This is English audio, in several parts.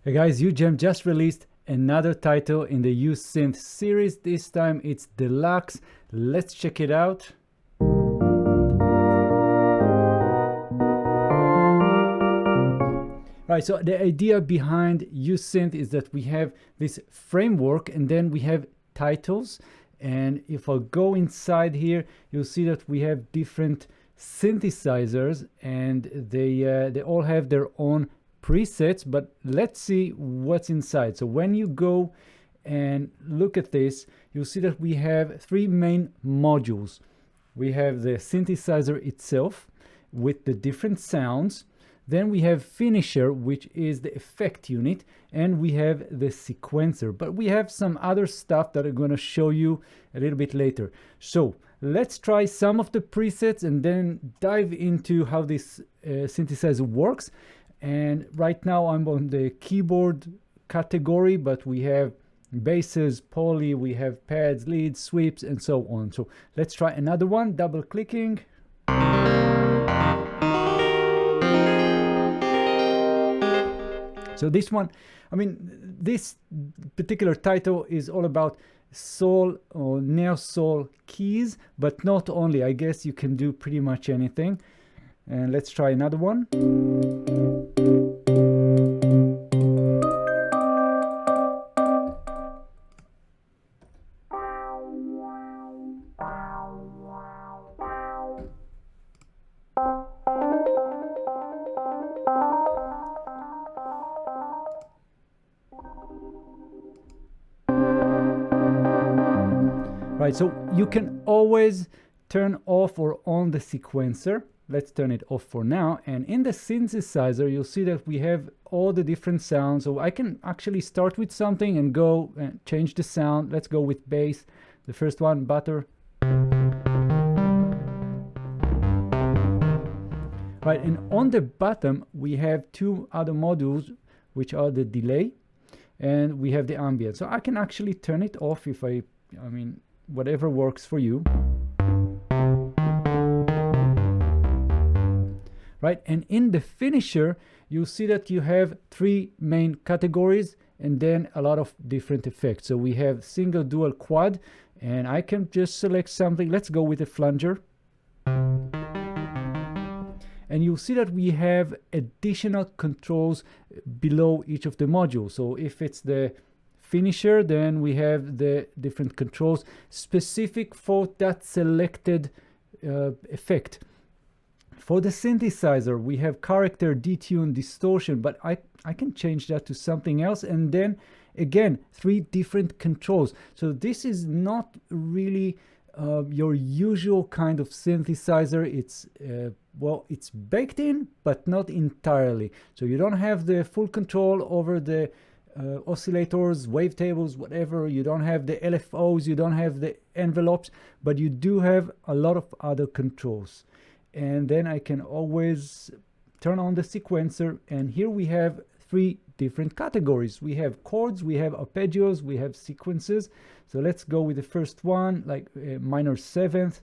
Hey guys, UJAM just released another title in the Usynth series. This time it's Deluxe. Let's check it out. Right, so the idea behind Usynth is that we have this framework and then we have titles. And if I go inside here, you'll see that we have different synthesizers and they all have their own presets, but let's see what's inside. So when you go and look at this, you'll see that we have three main modules. We have the synthesizer itself with the different sounds. Then we have finisher, which is the effect unit, and we have the sequencer. But we have some other stuff that I'm going to show you a little bit later. So let's try some of the presets and then dive into how this synthesizer works. And right now I'm on the keyboard category, but we have basses, poly, we have pads, leads, sweeps, and so on. So let's try another one, double clicking. So this one, I mean, this particular title is all about soul or neo-soul keys, but not only. I guess you can do pretty much anything. And let's try another one. Right, so you can always turn off or on the sequencer. Let's turn it off for now. And in the synthesizer, you'll see that we have all the different sounds. So I can actually start with something and go and change the sound. Let's go with bass. The first one, butter. Right, and on the bottom, we have two other modules, which are the delay, and we have the ambient. So I can actually turn it off if I mean, whatever works for you. Right, and in the finisher, you'll see that you have three main categories and then a lot of different effects. So we have single, dual, quad, and I can just select something. Let's go with a flanger. And you'll see that we have additional controls below each of the modules. So if it's the finisher, then we have the different controls specific for that selected effect. For the synthesizer, we have character, detuned, distortion, but I can change that to something else. And then again, three different controls. So this is not really your usual kind of synthesizer. It's well, it's baked in, but not entirely. So you don't have the full control over the oscillators, wavetables, whatever. You don't have the LFOs, you don't have the envelopes, but you do have a lot of other controls. And then I can always turn on the sequencer, and here we have three different categories. We have chords, we have arpeggios, we have sequences. So let's go with the first one, like minor seventh.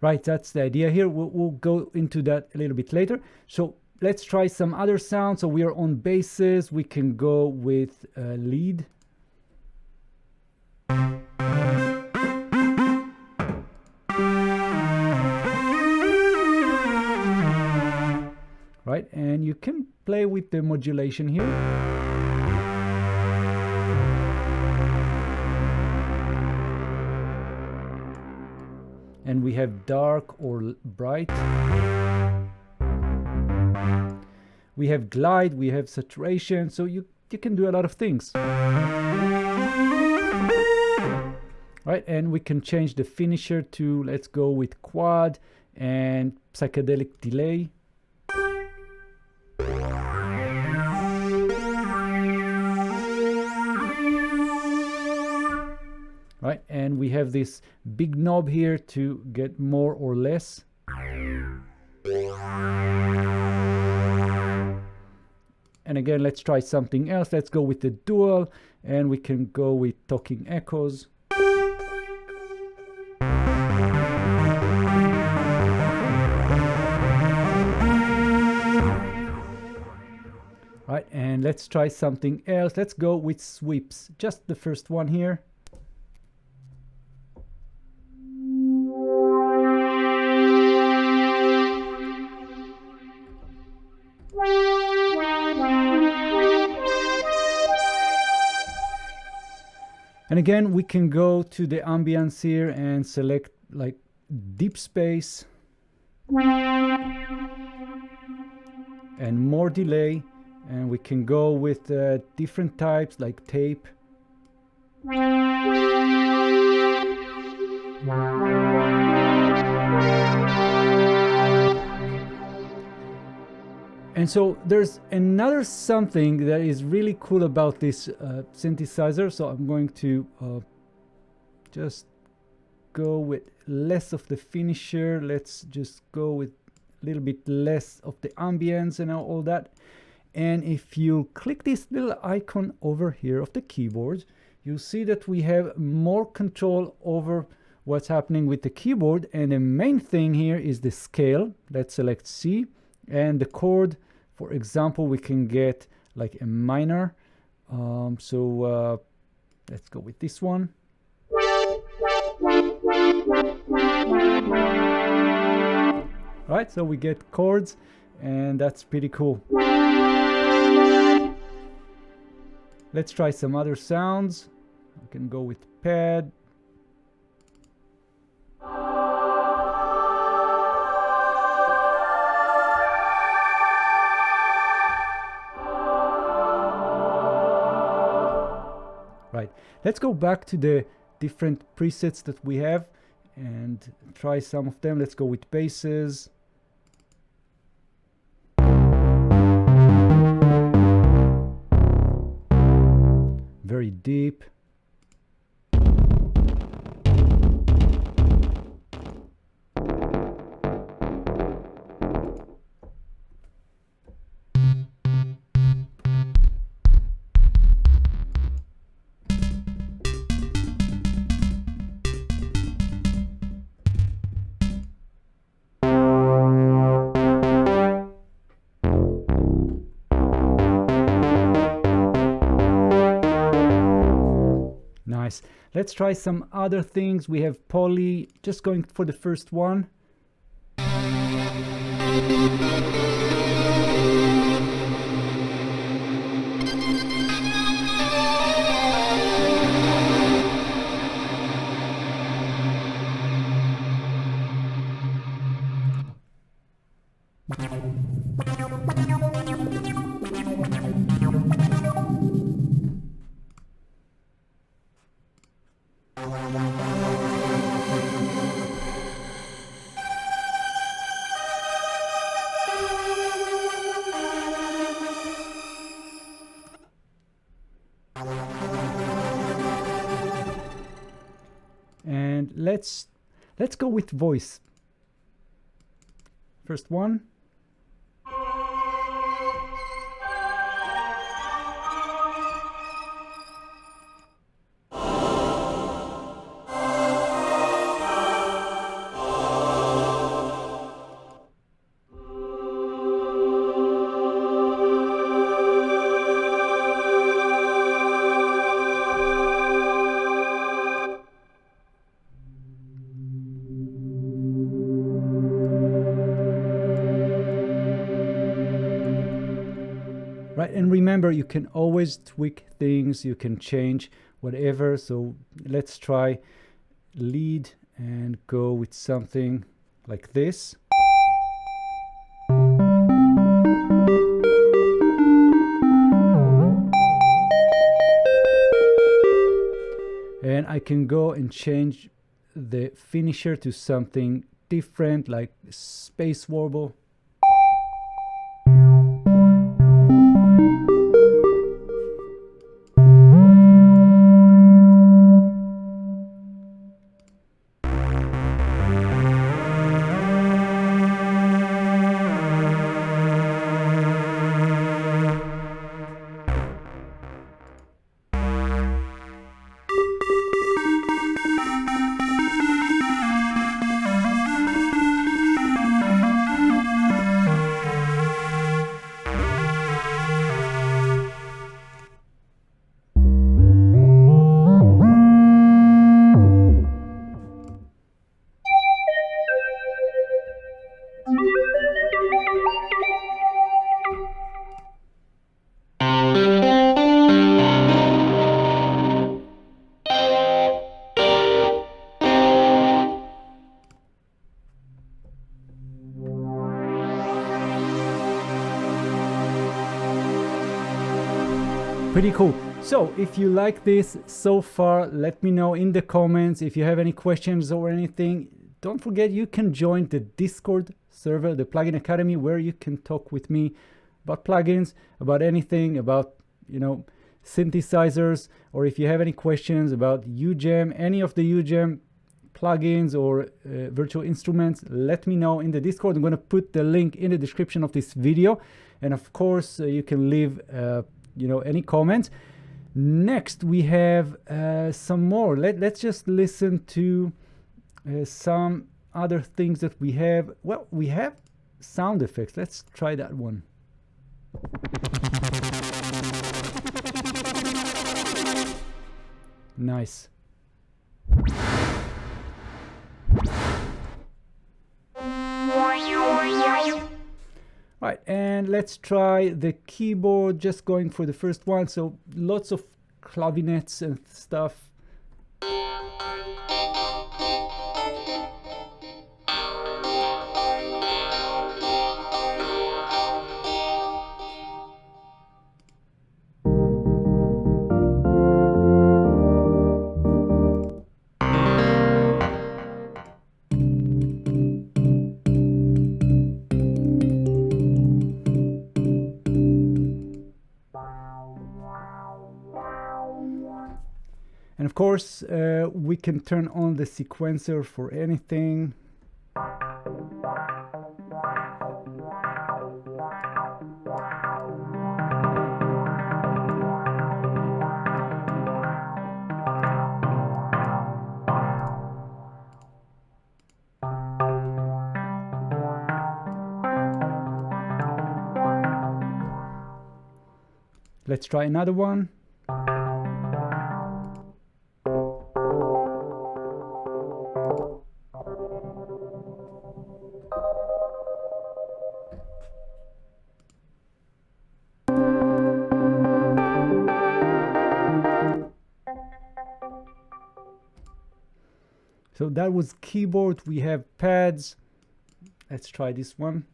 Right, that's the idea here. We'll go into that a little bit later. So let's try some other sounds. So we are on basses. We can go with lead. Right, and you can play with the modulation here. And we have dark or bright. We have glide, we have saturation, so you can do a lot of things. Right, and we can change the finisher to, let's go with quad and psychedelic delay. Right, and we have this big knob here to get more or less. And again, let's try something else. Let's go with the dual, and we can go with talking echoes. Right, and let's try something else. Let's go with sweeps, just the first one here. And again, we can go to the ambience here and select like deep space and more delay. And we can go with different types like tape. And so there's another something that is really cool about this synthesizer. So I'm going to just go with less of the finisher. Let's just go with a little bit less of the ambience and all that. And if you click this little icon over here of the keyboard, you'll see that we have more control over what's happening with the keyboard. And the main thing here is the scale. Let's select C, and the chord, for example, we can get like a minor. Let's go with this one. Right, so we get chords, and that's pretty cool. Let's try some other sounds. I can go with pad. Right, let's go back to the different presets that we have and try some of them. Let's go with basses. Very deep. Nice. Let's try some other things. We have poly, just going for the first one. And let's go with voice. First one. Right, and remember, you can always tweak things, you can change whatever. So let's try lead and go with something like this. And I can go and change the finisher to something different, like space warble. Pretty cool. So if you like this so far, let me know in the comments. If you have any questions or anything, don't forget you can join the Discord server, the Plugin Academy, where you can talk with me about plugins, about anything, about, you know, synthesizers, or if you have any questions about UJAM, any of the UJAM plugins or virtual instruments, let me know in the Discord. I'm going to put the link in the description of this video, and of course you can leave you know, any comments. Next we have some more. Let's just listen to some other things that we have. Well, we have sound effects. Let's try that one. Nice. Right, and let's try the keyboard, just going for the first one. So lots of clavinets and stuff. And of course, we can turn on the sequencer for anything. Let's try another one. So that was keyboard. We have pads. Let's try this one.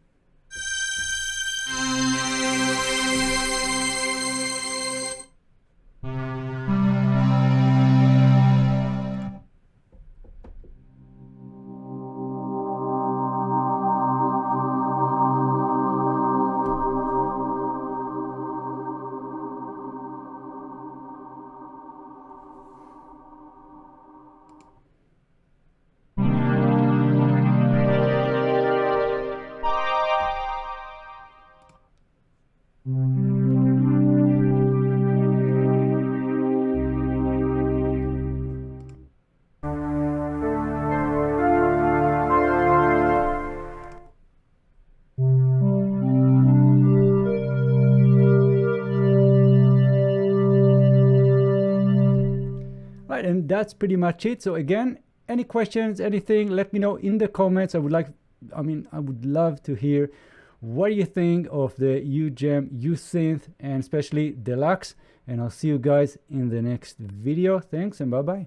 And that's pretty much it. So again, any questions, anything, let me know in the comments. I would love to hear what you think of the UJAM Usynth and especially Deluxe. And I'll see you guys in the next video. Thanks and bye-bye.